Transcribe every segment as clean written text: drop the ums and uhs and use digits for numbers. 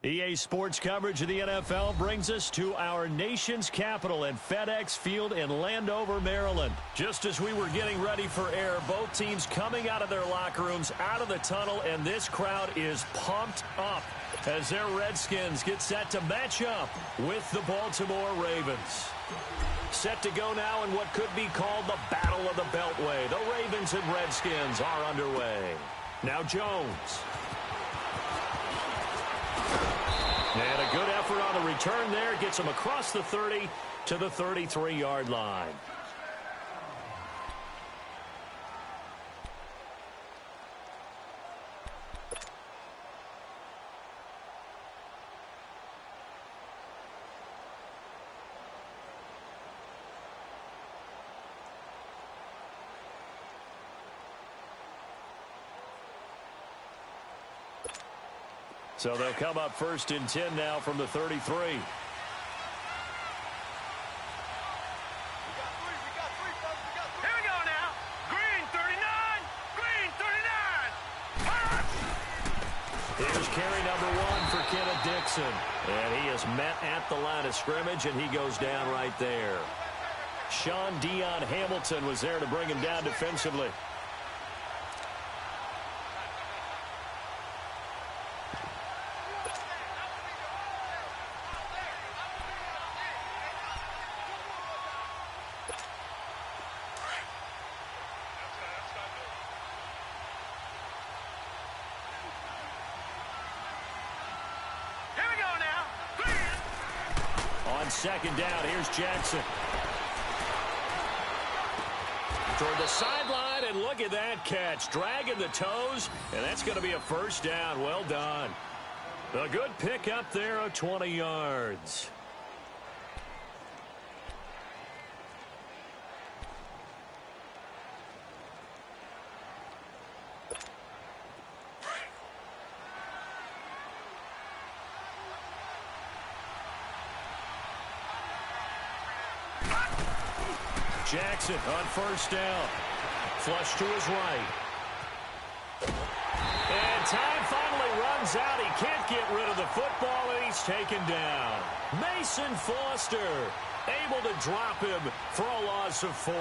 EA Sports coverage of the NFL brings us to our nation's capital at FedEx Field in Landover, Maryland. Just as we were getting ready for air, both teams coming out of their locker rooms, out of the tunnel, and this crowd is pumped up as their Redskins get set to match up with the Baltimore Ravens. Set to go now in what could be called the Battle of the Beltway. The Ravens and Redskins are underway. Now Jones. And a good effort on the return there. Gets him across the 30 to the 33-yard line. So they'll come up first and 10 now from the 33. We got three, folks. We got three. Here we go now. Green 39. Green 39. Here's carry number 1 for Kenneth Dixon. And he is met at the line of scrimmage, and he goes down right there. Sean Dion Hamilton was there to bring him down defensively. Second down, here's Jackson. Toward the sideline, and look at that catch. Dragging the toes, and that's going to be a first down. Well done. A good pick up there of 20 yards. Jackson on first down. Flush to his right. And time finally runs out. He can't get rid of the football, and he's taken down. Mason Foster able to drop him for a loss of 4.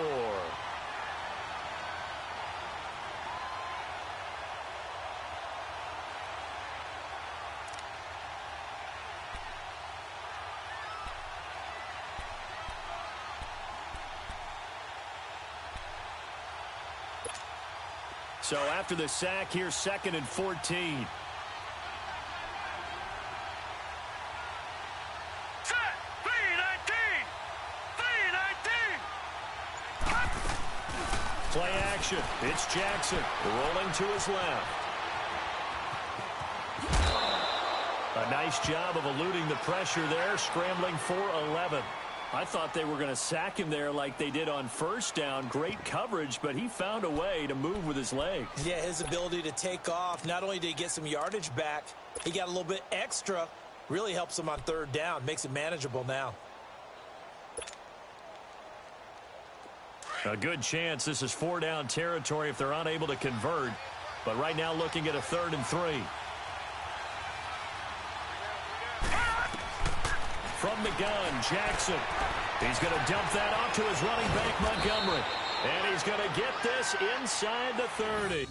So after the sack, here's 2nd and 14. Set. 319. 319. Play action. It's Jackson rolling to his left. A nice job of eluding the pressure there, scrambling for 11. I thought they were going to sack him there like they did on first down. Great coverage, but he found a way to move with his legs. Yeah, his ability to take off, not only did he get some yardage back, he got a little bit extra. Really helps him on 3rd down, makes it manageable now. A good chance this is 4-down territory if they're unable to convert. But right now looking at a 3rd and 3. From the gun, Jackson. He's going to dump that off to his running back, Montgomery. And he's going to get this inside the 30.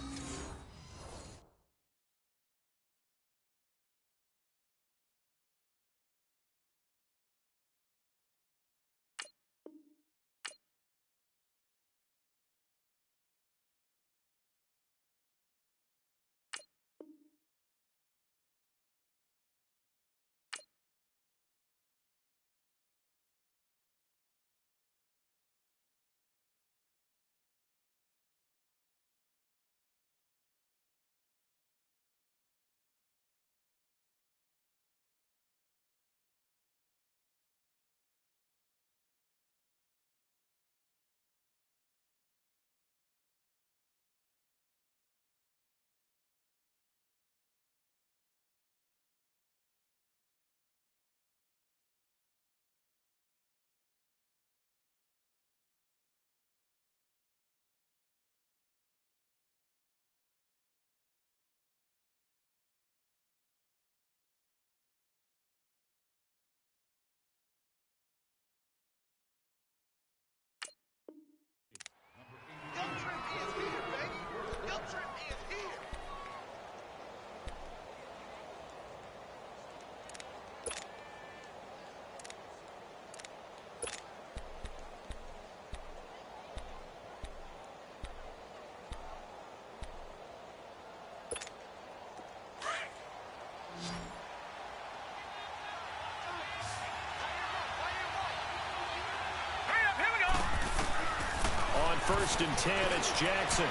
first and 10. It's Jackson.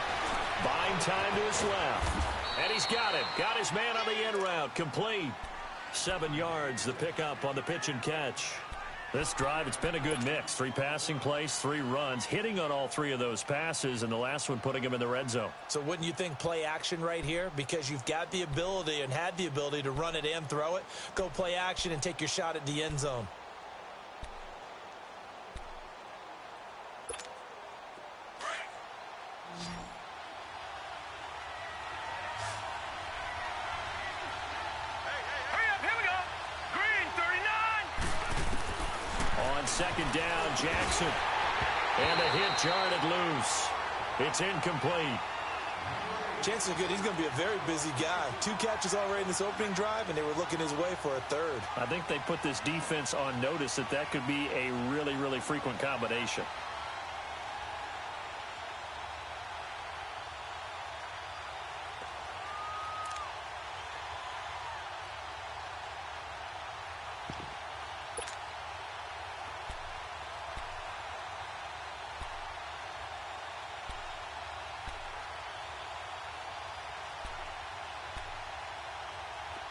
Buying time to his left. And he's got it. Got his man on the end route. Complete. 7 yards, the pickup on the pitch and catch. This drive, it's been a good mix. 3 passing plays, 3 runs, hitting on all 3 of those passes, and the last one putting him in the red zone. So wouldn't you think play action right here? Because you've got the ability and had the ability to run it and throw it. Go play action and take your shot at the end zone. Second down, Jackson. And the hit jarred it loose. It's incomplete. Chances are good he's going to be a very busy guy. 2 catches already in this opening drive, and they were looking his way for a third. I think they put this defense on notice that could be a really, really frequent combination.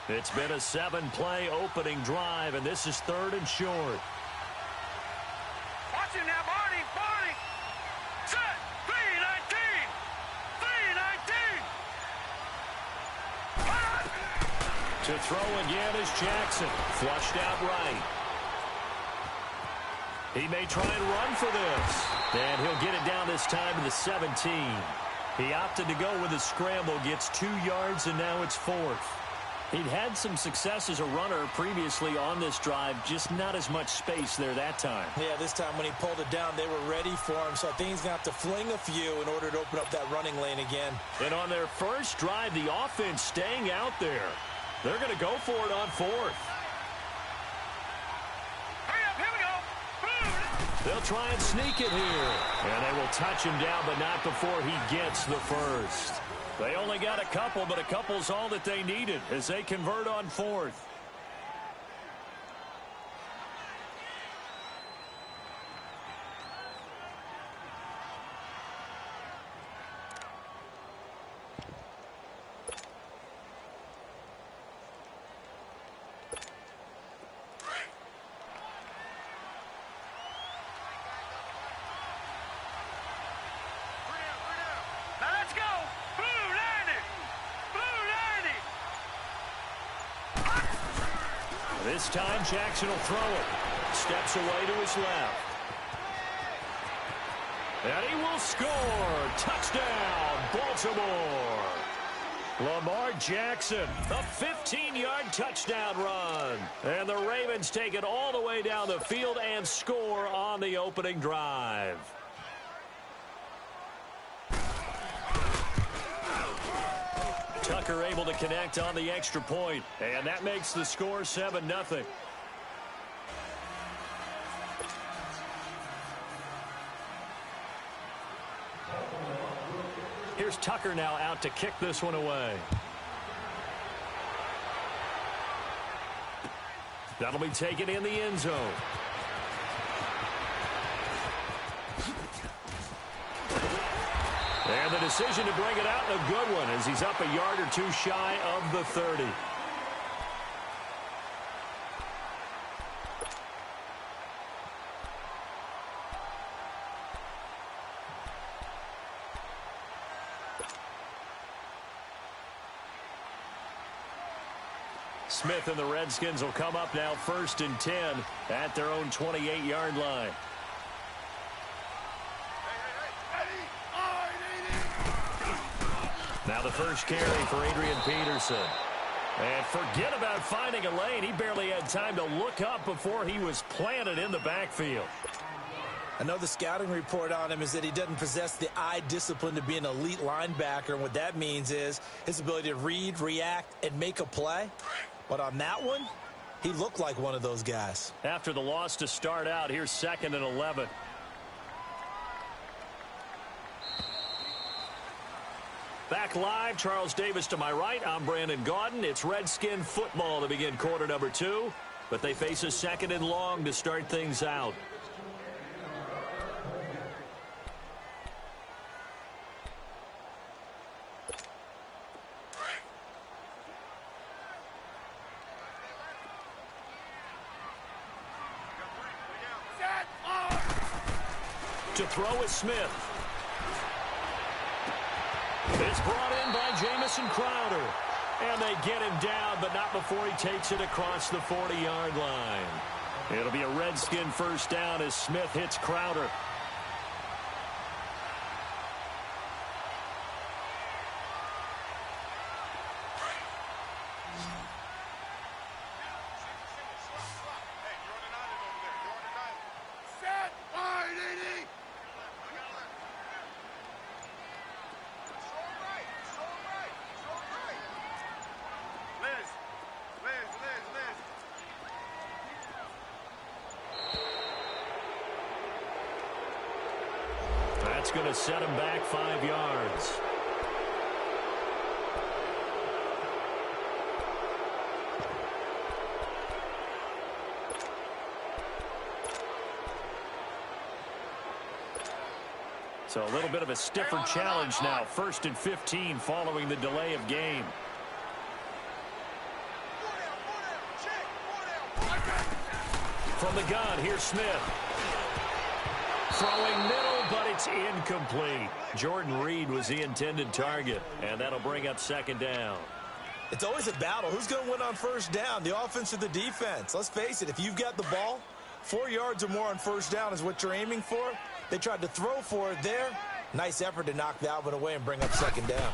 It's been a 7-play opening drive, and this is 3rd and short. Watch him now, Barney. Set. 3-19. 3-19. To throw again is Jackson. Flushed out right. He may try and run for this. And he'll get it down this time to the 17. He opted to go with a scramble, gets 2 yards, and now it's 4th. He'd had some success as a runner previously on this drive, just not as much space there that time. Yeah, this time when he pulled it down, they were ready for him, so I think he's going to have to fling a few in order to open up that running lane again. And on their first drive, the offense staying out there. They're going to go for it on 4th. Hurry up, here we go. They'll try and sneak it here. And they will touch him down, but not before he gets the first. They only got a couple, but a couple's all that they needed as they convert on 4th. Now let's go. Blue 90. This time, Jackson will throw it. Steps away to his left. And he will score. Touchdown, Baltimore. Lamar Jackson, a 15-yard touchdown run. And the Ravens take it all the way down the field and score on the opening drive. Tucker able to connect on the extra point, and that makes the score 7-0. Here's Tucker now out to kick this one away. That'll be taken in the end zone. And the decision to bring it out, a good one, as he's up a yard or 2 shy of the 30. Smith and the Redskins will come up now 1st and 10 at their own 28-yard line. Now the first carry for Adrian Peterson. And forget about finding a lane. He barely had time to look up before he was planted in the backfield. I know the scouting report on him is that he doesn't possess the eye discipline to be an elite linebacker. And what that means is his ability to read, react, and make a play. But on that one, he looked like one of those guys. After the loss to start out, here's 2nd and 11. Back live, Charles Davis to my right. I'm Brandon Gaudin. It's Redskin football to begin quarter number 2. But they face a 2nd and long to start things out. To throw is Smith. It's brought in by Jamison Crowder. And they get him down, but not before he takes it across the 40-yard line. It'll be a Redskin first down as Smith hits Crowder. That's going to set him back 5 yards. So a little bit of a stiffer challenge now. 1st and 15 following the delay of game. From the gun, here's Smith. Throwing middle, but it's incomplete. Jordan Reed was the intended target, and that'll bring up 2nd down. It's always a battle. Who's going to win on 1st down, the offense or the defense? Let's face it, if you've got the ball, 4 yards or more on 1st down is what you're aiming for. They tried to throw for it there. Nice effort to knock that one away and bring up 2nd down.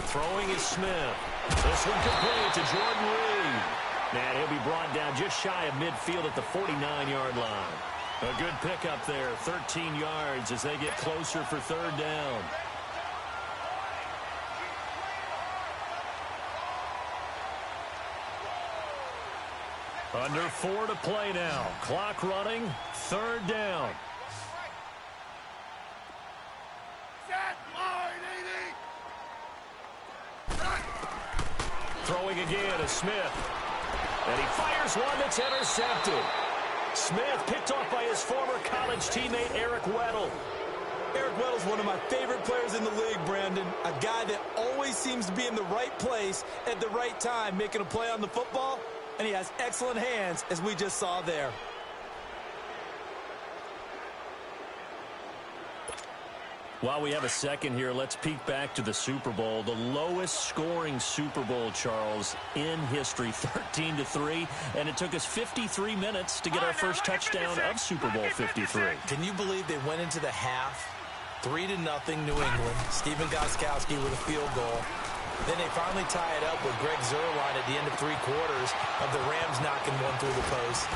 Throwing is Smith. This one complete to Jordan Reed. And he'll be brought down just shy of midfield at the 49-yard line. A good pickup there, 13 yards as they get closer for 3rd down. Under 4 to play now. Clock running, 3rd down. Throwing again is Smith. And he fires one that's intercepted. Smith picked off by his former college teammate Eric Weddle. Eric Weddle's one of my favorite players in the league, Brandon. A guy that always seems to be in the right place at the right time, making a play on the football, and he has excellent hands, as we just saw there. While we have a second here, let's peek back to the Super Bowl. The lowest scoring Super Bowl, Charles, in history, 13-3. And it took us 53 minutes to get our first touchdown of Super Bowl 53. Can you believe they went into the half, 3-0 New England, Stephen Gostkowski with a field goal. Then they finally tie it up with Greg Zuerlein at the end of 3 quarters of the Rams knocking one through the post.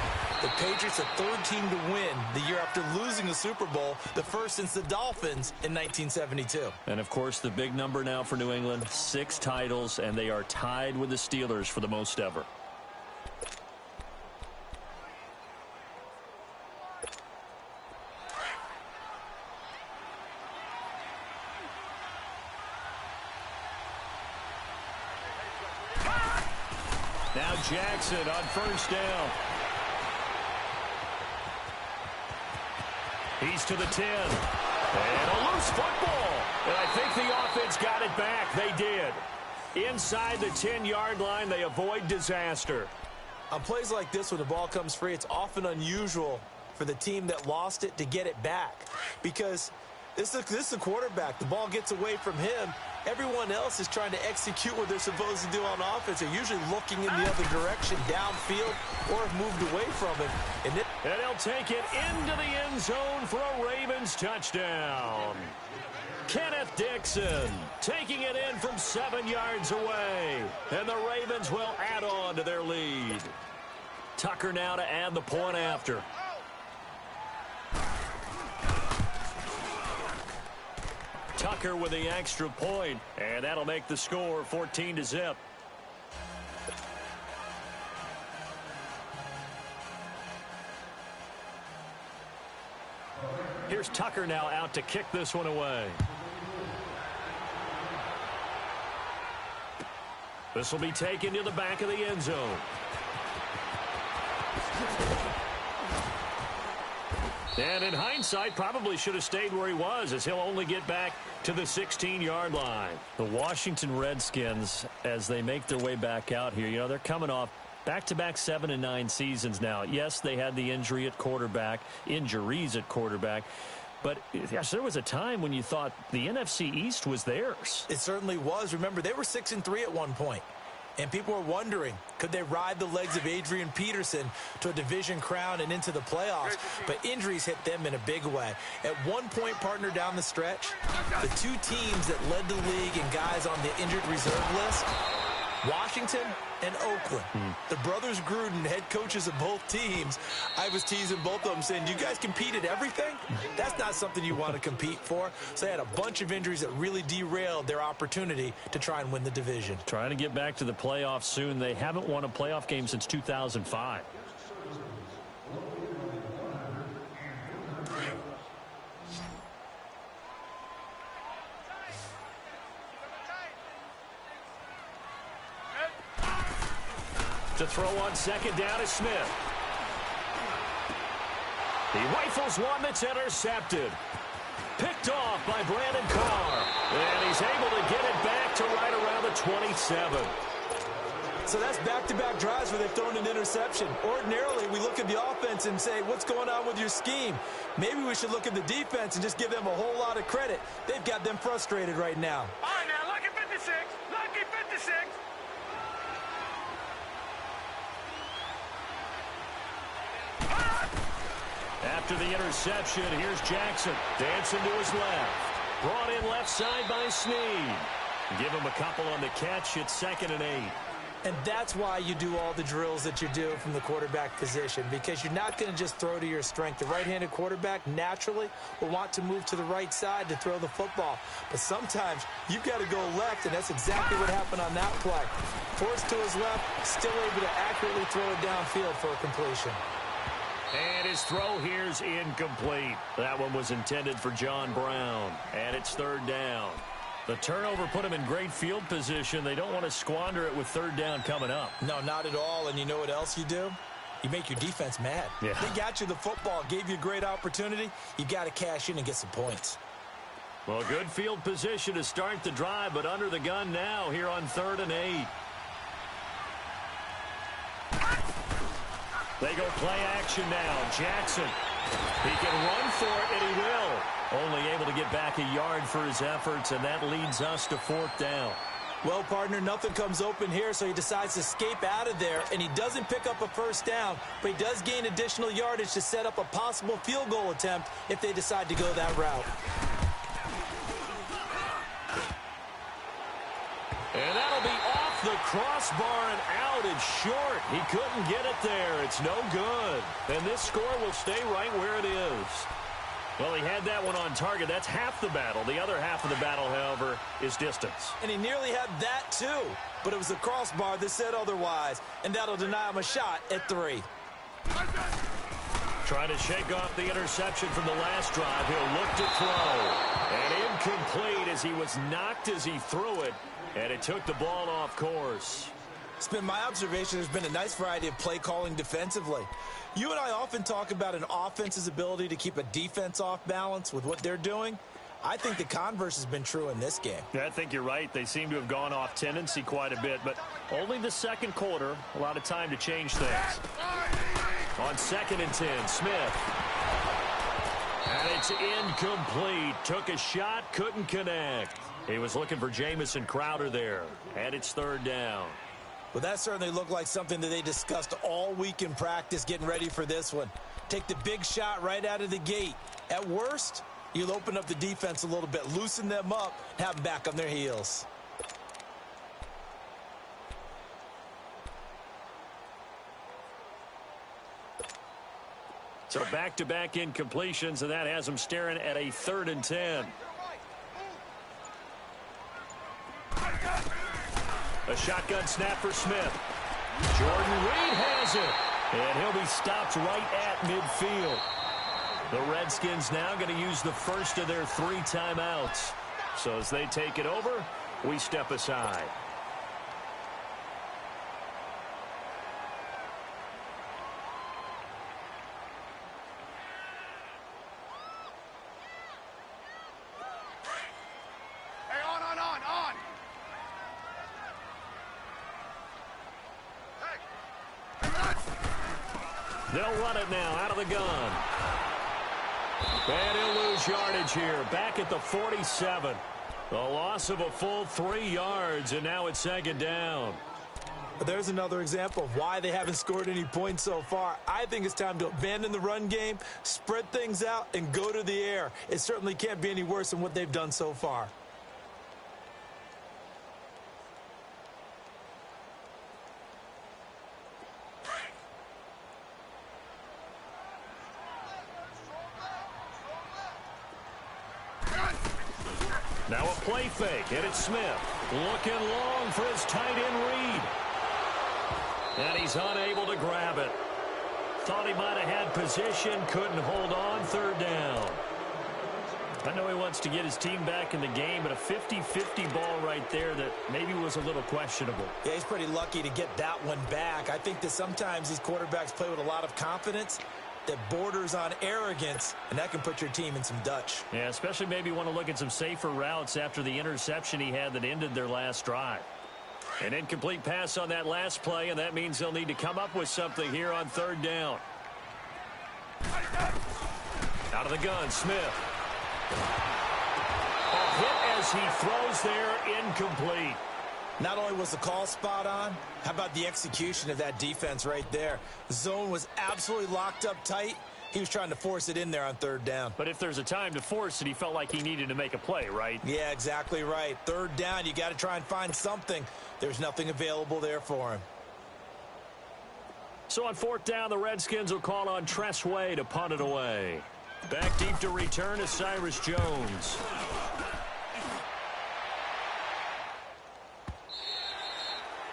The Patriots, the 3rd team to win the year after losing the Super Bowl, the first since the Dolphins in 1972. And, of course, the big number now for New England, 6 titles, and they are tied with the Steelers for the most ever. Now Jackson on 1st down. He's to the 10. And a loose football. And I think the offense got it back. They did. Inside the 10-yard line, they avoid disaster. On plays like this, when the ball comes free, it's often unusual for the team that lost it to get it back. Because this is a quarterback. The ball gets away from him. Everyone else is trying to execute what they're supposed to do on offense. They're usually looking in the other direction, downfield, or have moved away from him. And they'll take it into the end zone for a Ravens touchdown. Kenneth Dixon taking it in from 7 yards away. And the Ravens will add on to their lead. Tucker now to add the point after. Tucker with the extra point, and that'll make the score 14-0. Here's Tucker now out to kick this one away. This will be taken to the back of the end zone. And in hindsight, probably should have stayed where he was, as he'll only get back to the 16-yard line. The Washington Redskins, as they make their way back out here, you know, they're coming off back-to-back 7 and 9 seasons now. Yes, they had the injuries at quarterback, But, yes, there was a time when you thought the NFC East was theirs. It certainly was. Remember, they were 6-3 at one point. And people were wondering, could they ride the legs of Adrian Peterson to a division crown and into the playoffs? But injuries hit them in a big way. At one point, partner, down the stretch, the two teams that led the league and guys on the injured reserve list, Washington and Oakland. The brothers Gruden, head coaches of both teams, I was teasing both of them saying, do you guys compete at everything? That's not something you want to compete for. So they had a bunch of injuries that really derailed their opportunity to try and win the division. Trying to get back to the playoffs soon. They haven't won a playoff game since 2005. To throw on second down is Smith. He rifles one that's intercepted. Picked off by Brandon Carr. And he's able to get it back to right around the 27. So that's back-to-back drives where they've thrown an interception. Ordinarily, we look at the offense and say, what's going on with your scheme? Maybe we should look at the defense and just give them a whole lot of credit. They've got them frustrated right now. All right, now, lucky 56. Lucky 56. After the interception, here's Jackson. Dancing to his left. Brought in left side by Snead. Give him a couple on the catch. It's 2nd and 8. And that's why you do all the drills that you do from the quarterback position, because you're not going to just throw to your strength. The right-handed quarterback naturally will want to move to the right side to throw the football. But sometimes you've got to go left, and that's exactly what happened on that play. Forced to his left, still able to accurately throw it downfield for a completion. And his throw here's incomplete. That one was intended for John Brown. And it's 3rd down. The turnover put him in great field position. They don't want to squander it with 3rd down coming up. No, not at all. And you know what else you do? You make your defense mad. Yeah. They got you the football, gave you a great opportunity. You got to cash in and get some points. Well, good field position to start the drive, but under the gun now here on 3rd and 8. They go play action now. Jackson. He can run for it, and he will. Only able to get back a yard for his efforts, and that leads us to 4th down. Well, partner, nothing comes open here, so he decides to escape out of there, and he doesn't pick up a 1st down, but he does gain additional yardage to set up a possible field goal attempt if they decide to go that route. And that'll be off the crossbar and out. It's short. He couldn't get it there. It's no good. And this score will stay right where it is. Well, he had that one on target. That's half the battle. The other half of the battle, however, is distance. And he nearly had that, too. But it was the crossbar that said otherwise. And that'll deny him a shot at 3. Trying to shake off the interception from the last drive. He'll look to throw. And incomplete as he was knocked as he threw it. And it took the ball off course. It's been my observation there's been a nice variety of play calling defensively. You and I often talk about an offense's ability to keep a defense off balance with what they're doing. I think the converse has been true in this game. Yeah, I think you're right. They seem to have gone off tendency quite a bit, but only the 2nd quarter. A lot of time to change things. On 2nd and 10, Smith. And it's incomplete. Took a shot, couldn't connect. He was looking for Jamison Crowder there. And it's 3rd down. Well, that certainly looked like something that they discussed all week in practice getting ready for this one. Take the big shot right out of the gate. At worst, you'll open up the defense a little bit, loosen them up, have them back on their heels. So back-to-back incompletions, and that has them staring at a 3rd and 10. A shotgun snap for Smith. Jordan Reed has it. And he'll be stopped right at midfield. The Redskins now going to use the first of their 3 timeouts. So as they take it over, we step aside. They'll run it now out of the gun. And he'll lose yardage here. Back at the 47. A loss of a full 3 yards, and now it's second down. There's another example of why they haven't scored any points so far. I think it's time to abandon the run game, spread things out, and go to the air. It certainly can't be any worse than what they've done so far. Now a play fake, and it's Smith. Looking long for his tight end Reed. And he's unable to grab it. Thought he might have had position, couldn't hold on, third down. I know he wants to get his team back in the game, but a 50-50 ball right there that maybe was a little questionable. Yeah, he's pretty lucky to get that one back. I think that sometimes these quarterbacks play with a lot of confidence that borders on arrogance, and that can put your team in some Dutch. Yeah, especially maybe want to look at some safer routes after the interception he had that ended their last drive. An incomplete pass on that last play, and that means they'll need to come up with something here on third down. Out of the gun, Smith. A hit as he throws there, incomplete. Not only was the call spot on, how about the execution of that defense right there? The zone was absolutely locked up tight. He was trying to force it in there on third down. But if there's a time to force it, he felt like he needed to make a play, right? Yeah, exactly right. Third down, you got to try and find something. There's nothing available there for him. So on fourth down, the Redskins will call on Tress Way to punt it away. Back deep to return is Cyrus Jones.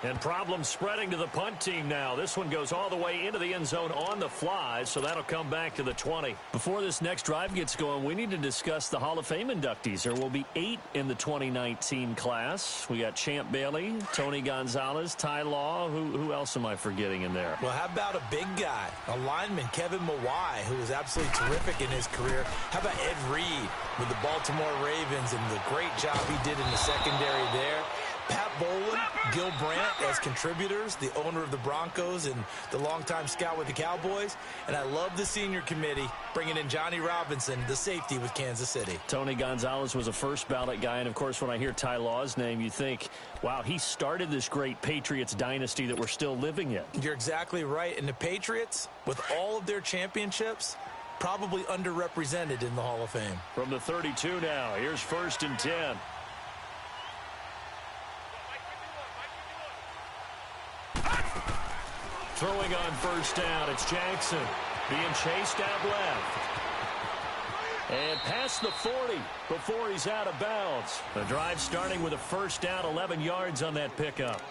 And problems spreading to the punt team now. This one goes all the way into the end zone on the fly, so that'll come back to the 20. Before this next drive gets going, we need to discuss the Hall of Fame inductees. There will be 8 in the 2019 class. We got Champ Bailey, Tony Gonzalez, Ty Law. Who else am I forgetting in there? Well, how about a big guy, a lineman, Kevin Mawai, who was absolutely terrific in his career. How about Ed Reed with the Baltimore Ravens and the great job he did in the secondary there. Pat Bowlen, Gil Brandt as contributors, the owner of the Broncos and the longtime scout with the Cowboys. And I love the senior committee bringing in Johnny Robinson, the safety with Kansas City. Tony Gonzalez was a first ballot guy. And, of course, when I hear Ty Law's name, you think, wow, he started this great Patriots dynasty that we're still living in. You're exactly right. And the Patriots, with all of their championships, probably underrepresented in the Hall of Fame. From the 32 now, here's 1st and 10. Throwing on first down, it's Jackson being chased out left. And past the 40 before he's out of bounds. The drive starting with a first down, 11 yards on that pickup.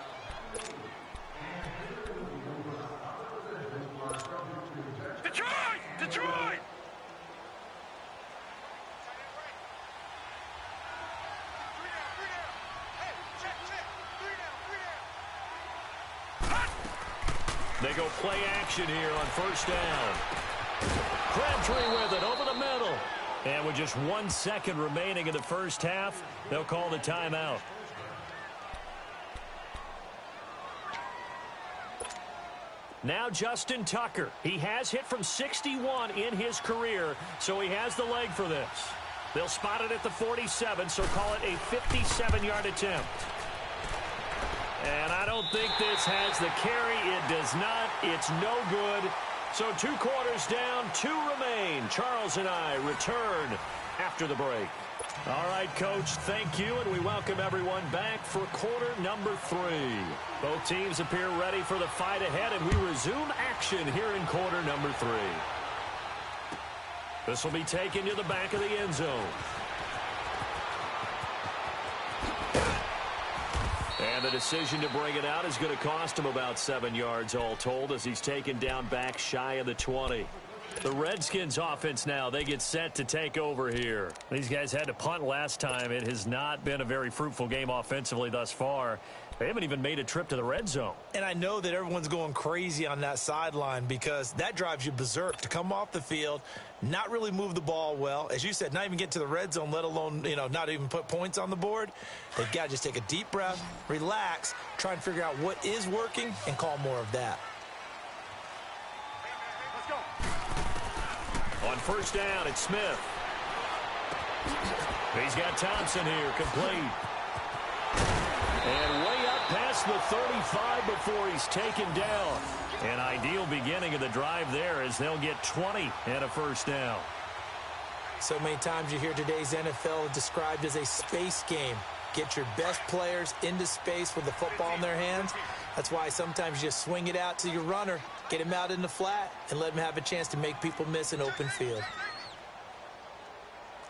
Detroit! Detroit! They go play action here on first down. Crabtree with it over the middle. And with just 1 second remaining in the first half, they'll call the timeout. Now Justin Tucker. He has hit from 61 in his career, so he has the leg for this. They'll spot it at the 47, so call it a 57-yard attempt. And I don't think this has the carry. It does not. It's no good. So 2 quarters down, 2 remain. Charles and I return after the break. All right, Coach, thank you, and we welcome everyone back for quarter number 3. Both teams appear ready for the fight ahead, and we resume action here in quarter number 3. This will be taken to the back of the end zone. And the decision to bring it out is going to cost him about 7 yards all told as he's taken down back shy of the 20. The Redskins offense now, they get set to take over here. These guys had to punt last time. It has not been a very fruitful game offensively thus far. They haven't even made a trip to the red zone. And I know that everyone's going crazy on that sideline because that drives you berserk to come off the field, not really move the ball well. As you said, not even get to the red zone, let alone, not even put points on the board. They've got to just take a deep breath, relax, try and figure out what is working and call more of that. On first down, it's Smith. He's got Thompson here, complete. And way up past the 35 before he's taken down. An ideal beginning of the drive there as they'll get 20 and a first down. So many times you hear today's NFL described as a space game. Get your best players into space with the football in their hands. That's why sometimes you just swing it out to your runner, get him out in the flat, and let him have a chance to make people miss an open field.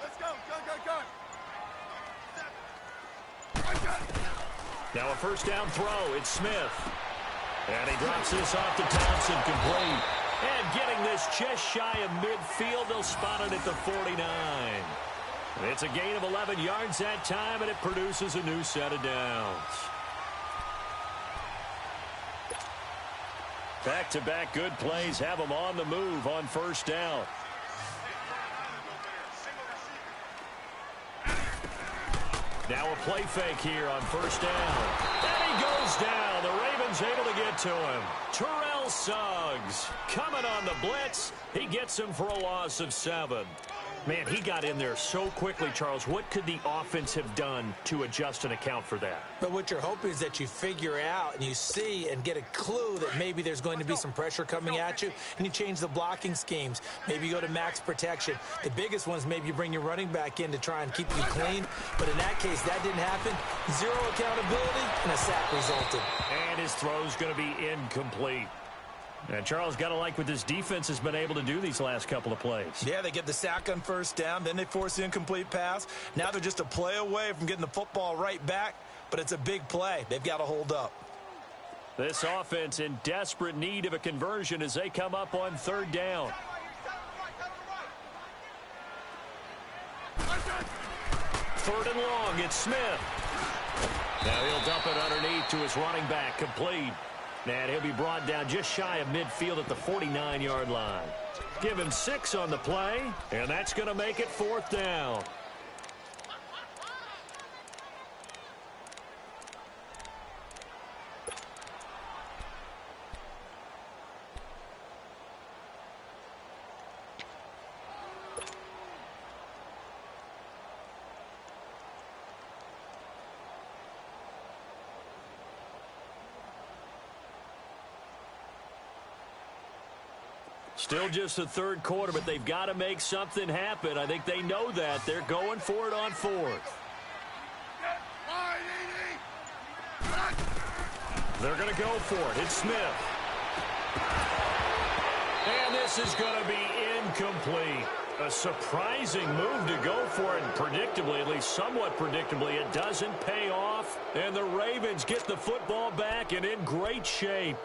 Let's go, go. Now a first down throw. It's Smith. And he drops this off to Thompson, complete. And getting this just shy of midfield, they'll spot it at the 49. It's a gain of 11 yards that time, and it produces a new set of downs. Back-to-back good plays have them on the move on first down. Now a play fake here on first down. And he goes down. The Ravens able to get to him. Terrell Suggs coming on the blitz. He gets him for a loss of 7. Man, he got in there so quickly, Charles. What could the offense have done to adjust and account for that? But what you're hoping is that you figure out and you see and get a clue that maybe there's going to be some pressure coming at you, and you change the blocking schemes. Maybe you go to max protection. The biggest one is maybe you bring your running back in to try and keep you clean. But in that case, that didn't happen. Zero accountability, and a sack resulted. And his throw's going to be incomplete. And Charles, got to like what this defense has been able to do these last couple of plays. Yeah, they get the sack on first down, then they force the incomplete pass. Now they're just a play away from getting the football right back, but it's a big play. They've got to hold up. This offense in desperate need of a conversion as they come up on third down. Third and long, it's Smith. Now he'll dump it underneath to his running back, complete. And he'll be brought down just shy of midfield at the 49-yard line. Give him 6 on the play, and that's going to make it fourth down. Still just the third quarter, but they've got to make something happen. I think they know that. They're going for it on fourth. They're going to go for it. It's Smith. And this is going to be incomplete. A surprising move to go for it, and predictably, at least somewhat predictably, it doesn't pay off. And the Ravens get the football back and in great shape.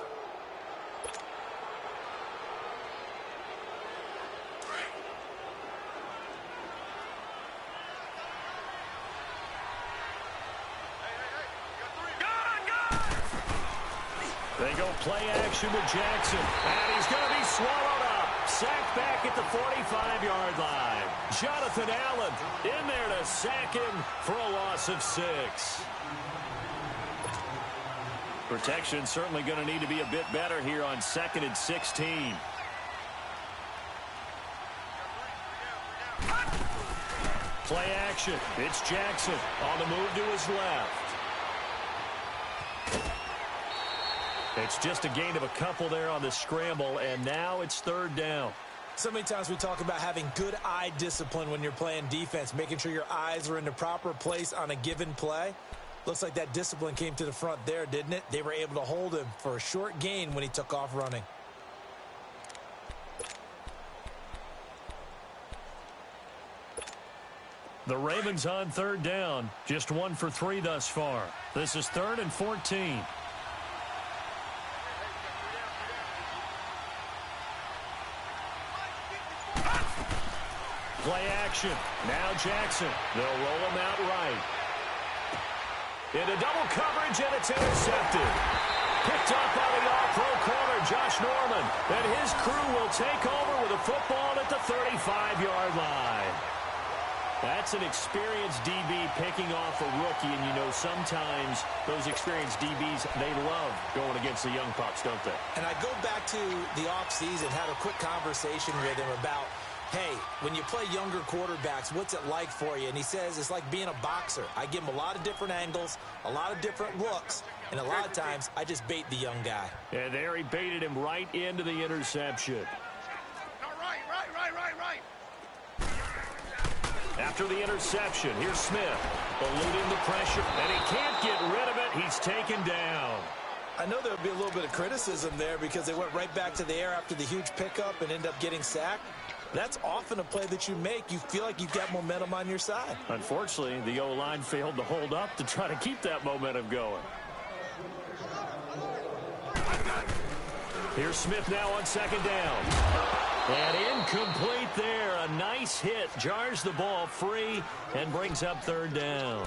They go play action with Jackson, and he's going to be swallowed up. Sacked back at the 45-yard line. Jonathan Allen in there to sack him for a loss of 6. Protection certainly going to need to be a bit better here on 2nd and 16. Play action. It's Jackson on the move to his left. It's just a gain of a couple there on the scramble, and now it's third down. So many times we talk about having good eye discipline when you're playing defense, making sure your eyes are in the proper place on a given play. Looks like that discipline came to the front there, didn't it? They were able to hold him for a short gain when he took off running. The Ravens on third down, just 1 for 3 thus far. This is 3rd and 14. Play action. Now Jackson. They'll roll him out right. Into double coverage, and it's intercepted. Picked up by the all-pro corner, Josh Norman. And his crew will take over with a football at the 35-yard line. That's an experienced DB picking off a rookie, and you know sometimes those experienced DBs, they love going against the young pups, don't they? And I go back to the offseason, had a quick conversation with him about, hey, when you play younger quarterbacks, what's it like for you? And he says it's like being a boxer. I give him a lot of different angles, a lot of different looks, and a lot of times I just bait the young guy. And there he baited him right into the interception. Right. After the interception, here's Smith, eluding the pressure, and he can't get rid of it. He's taken down. I know there'll be a little bit of criticism there because they went right back to the air after the huge pickup and ended up getting sacked. That's often a play that you make. You feel like you've got momentum on your side. Unfortunately, the O-line failed to hold up to try to keep that momentum going. Here's Smith now on second down. And incomplete there. A nice hit. Jars the ball free and brings up third down.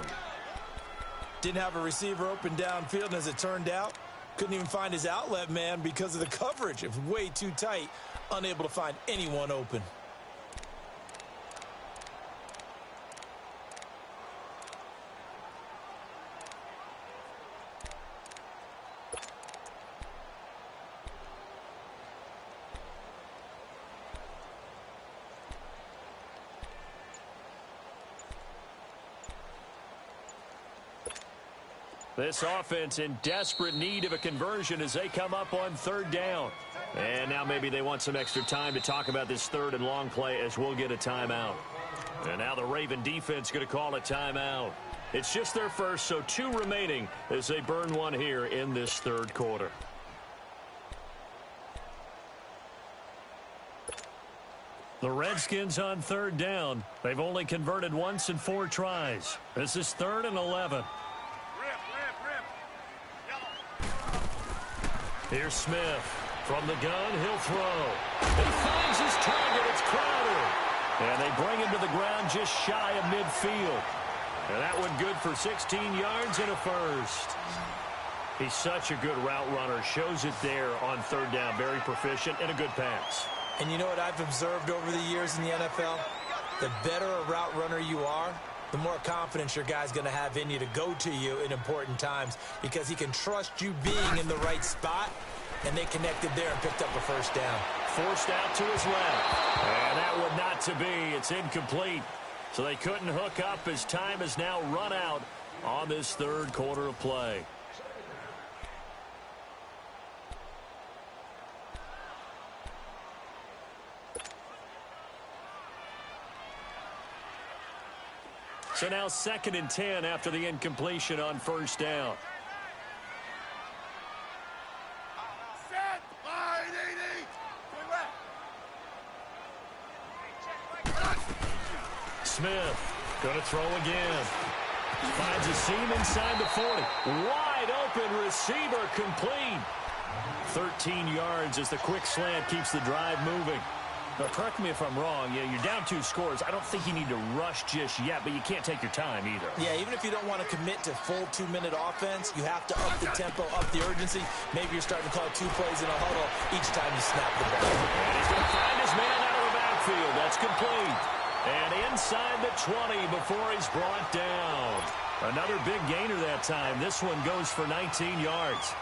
Didn't have a receiver open downfield, and as it turned out, couldn't even find his outlet man because of the coverage. It was way too tight, unable to find anyone open. This offense in desperate need of a conversion as they come up on third down. And now maybe they want some extra time to talk about this third and long play as we'll get a timeout. And now the Raven defense going to call a timeout. It's just their first, so 2 remaining as they burn one here in this third quarter. The Redskins on third down. They've only converted once in 4 tries. This is 3rd and 11. Here's Smith. From the gun, he'll throw. He finds his target. It's Crowder. And they bring him to the ground just shy of midfield. And that one good for 16 yards and a first. He's such a good route runner. Shows it there on third down. Very proficient and a good pass. And you know what I've observed over the years in the NFL? The better a route runner you are, the more confidence your guy's going to have in you to go to you in important times because he can trust you being in the right spot, and they connected there and picked up a first down. Forced out to his left. And that would not to be. It's incomplete. So they couldn't hook up as time has now run out on this third quarter of play. So now 2nd and 10 after the incompletion on first down. Set. Smith going to throw again. Finds a seam inside the 40. Wide open receiver complete. 13 yards as the quick slant keeps the drive moving. Now, correct me if I'm wrong. Yeah, you're down 2 scores. I don't think you need to rush just yet, but you can't take your time either. Yeah, even if you don't want to commit to full 2-minute offense, you have to up the tempo, up the urgency. Maybe you're starting to call 2 plays in a huddle each time you snap the ball. And he's going to find his man out of the backfield. That's complete. And inside the 20 before he's brought down. Another big gainer that time. This one goes for 19 yards.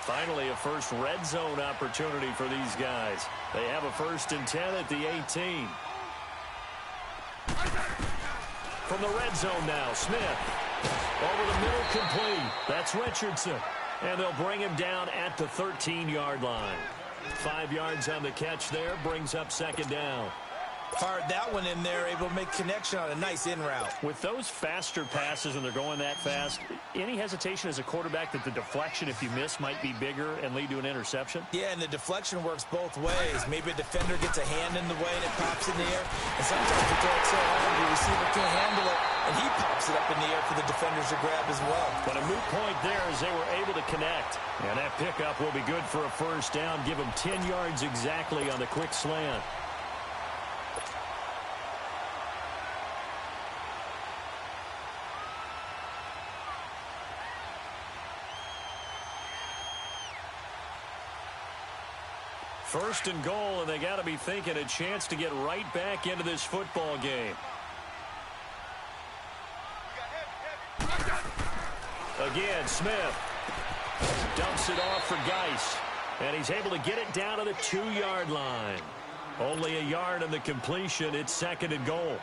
Finally, a first red zone opportunity for these guys. They have a 1st and 10 at the 18. From the red zone now, Smith. Over the middle, complete. That's Richardson. And they'll bring him down at the 13-yard line. 5 yards on the catch there, brings up 2nd down. Fired that one in there, able to make connection on a nice in route. With those faster passes and they're going that fast, any hesitation as a quarterback that the deflection, if you miss, might be bigger and lead to an interception? Yeah, and the deflection works both ways. Maybe a defender gets a hand in the way and it pops in the air. And sometimes you throw it so hard, your receiver can't handle it, and he pops it up in the air for the defenders to grab as well. But a moot point there as they were able to connect. And that pickup will be good for a first down. Give them 10 yards exactly on the quick slant. First and goal, and they got to be thinking a chance to get right back into this football game. Again, Smith dumps it off for Geis, and he's able to get it down to the 2-yard line. Only a yard on the completion. It's 2nd and goal.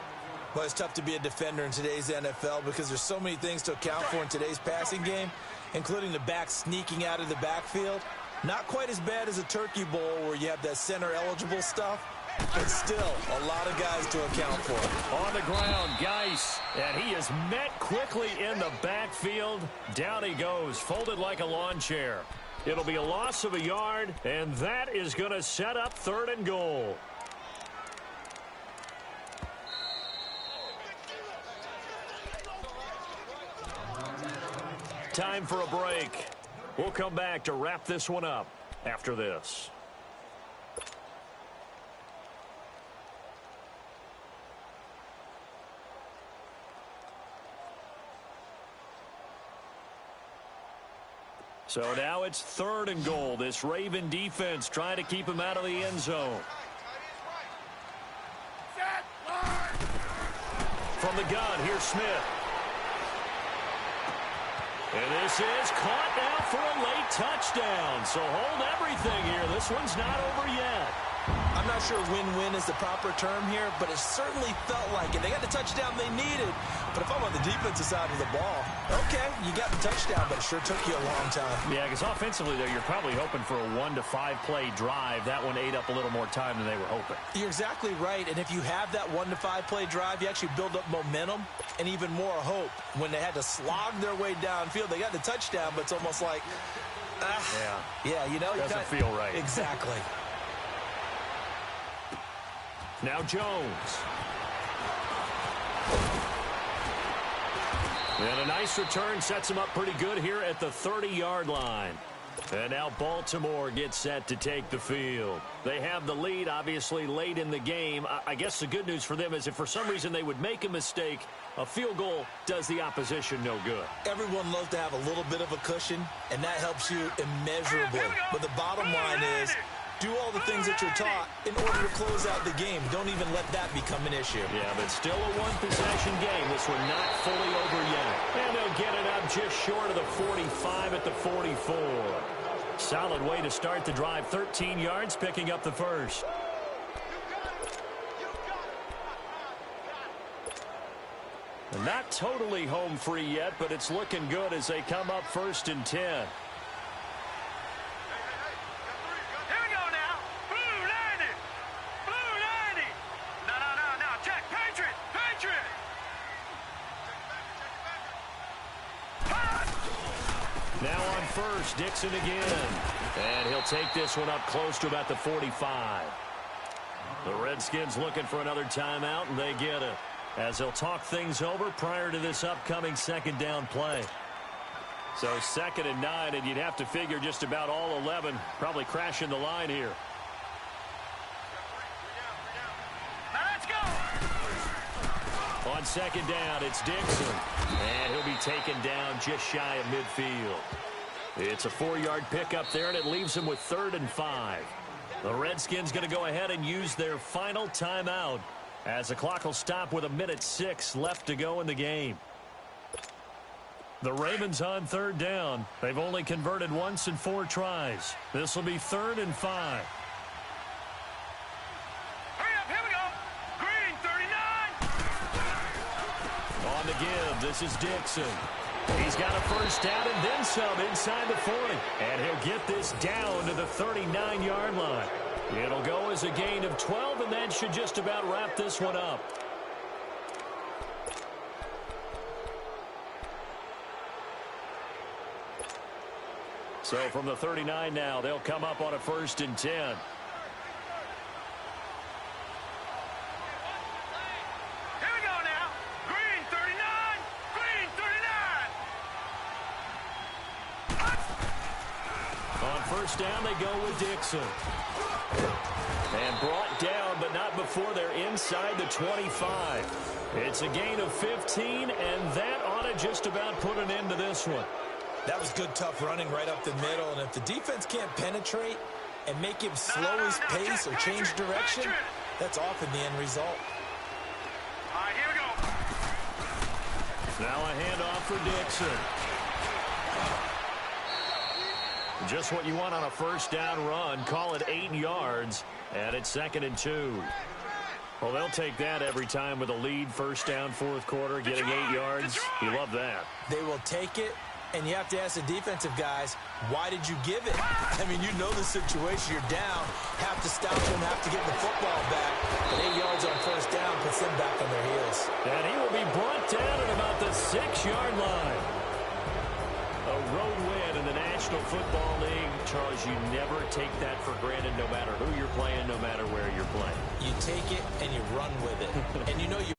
Well, it's tough to be a defender in today's NFL because there's so many things to account for in today's passing game, including the back sneaking out of the backfield. Not quite as bad as a turkey bowl where you have that center-eligible stuff, but still a lot of guys to account for. On the ground, Geis, and he is met quickly in the backfield. Down he goes, folded like a lawn chair. It'll be a loss of a yard, and that is going to set up 3rd and goal. Time for a break. We'll come back to wrap this one up after this. So now it's 3rd and goal. This Raven defense trying to keep him out of the end zone. From the gun, here's Smith. And this is caught now for a late touchdown. So hold everything here. This one's not over yet. I'm not sure win-win is the proper term here, but it certainly felt like it. They got the touchdown they needed, but if I'm on the defensive side of the ball, okay, you got the touchdown, but it sure took you a long time. Yeah, because offensively, though, you're probably hoping for a 1 to 5 play drive. That one ate up a little more time than they were hoping. You're exactly right, and if you have that 1 to 5 play drive, you actually build up momentum and even more hope. When they had to slog their way downfield, they got the touchdown, but it's almost like, yeah, you know, doesn't feel right. Exactly. Now Jones. And a nice return sets him up pretty good here at the 30-yard line. And now Baltimore gets set to take the field. They have the lead, obviously, late in the game. I guess the good news for them is if for some reason they would make a mistake, a field goal does the opposition no good. Everyone loves to have a little bit of a cushion, and that helps you immeasurably. But the bottom line is, do all the things that you're taught in order to close out the game. Don't even let that become an issue. Yeah, but still a one-possession game. This one not fully over yet. And they'll get it up just short of the 45 at the 44. Solid way to start the drive. 13 yards, picking up the first. And not totally home free yet, but it's looking good as they come up 1st and 10. Now on first, Dixon again. And he'll take this one up close to about the 45. The Redskins looking for another timeout, and they get it. As they'll talk things over prior to this upcoming 2nd down play. So 2nd and 9, and you'd have to figure just about all 11 probably crashing the line here. Let's go. On 2nd down, it's Dixon. And he'll be taken down just shy of midfield. It's a 4-yard pickup there, and it leaves him with 3rd and 5. The Redskins going to go ahead and use their final timeout as the clock will stop with 1:06 left to go in the game. The Ravens on 3rd down. They've only converted once in 4 tries. This will be 3rd and 5. Hurry up, here we go. Green, 39. On the give, this is Dixon. He's got a 1st down and then some inside the 40. And he'll get this down to the 39-yard line. It'll go as a gain of 12, and that should just about wrap this one up. So from the 39 now, they'll come up on a 1st and 10. First down, they go with Dixon. And brought down, but not before they're inside the 25. It's a gain of 15, and that ought to just about put an end to this one. That was good, tough running right up the middle, and if the defense can't penetrate and make him slow his pace or change direction, that's often the end result. All right, here we go. Now a handoff for Dixon. Just what you want on a first down run. Call it 8 yards, and it's 2nd and 2. Well, they'll take that every time with a lead, first down, fourth quarter, getting 8 yards. You love that. They will take it, and you have to ask the defensive guys, why did you give it? I mean, you know the situation. You're down, have to stop them, have to get the football back. But 8 yards on first down puts them back on their heels. And he will be brought down at about the 6-yard line. A road win in the National Football League. Charles, you never take that for granted no matter who you're playing, no matter where you're playing. You take it and you run with it. And you know you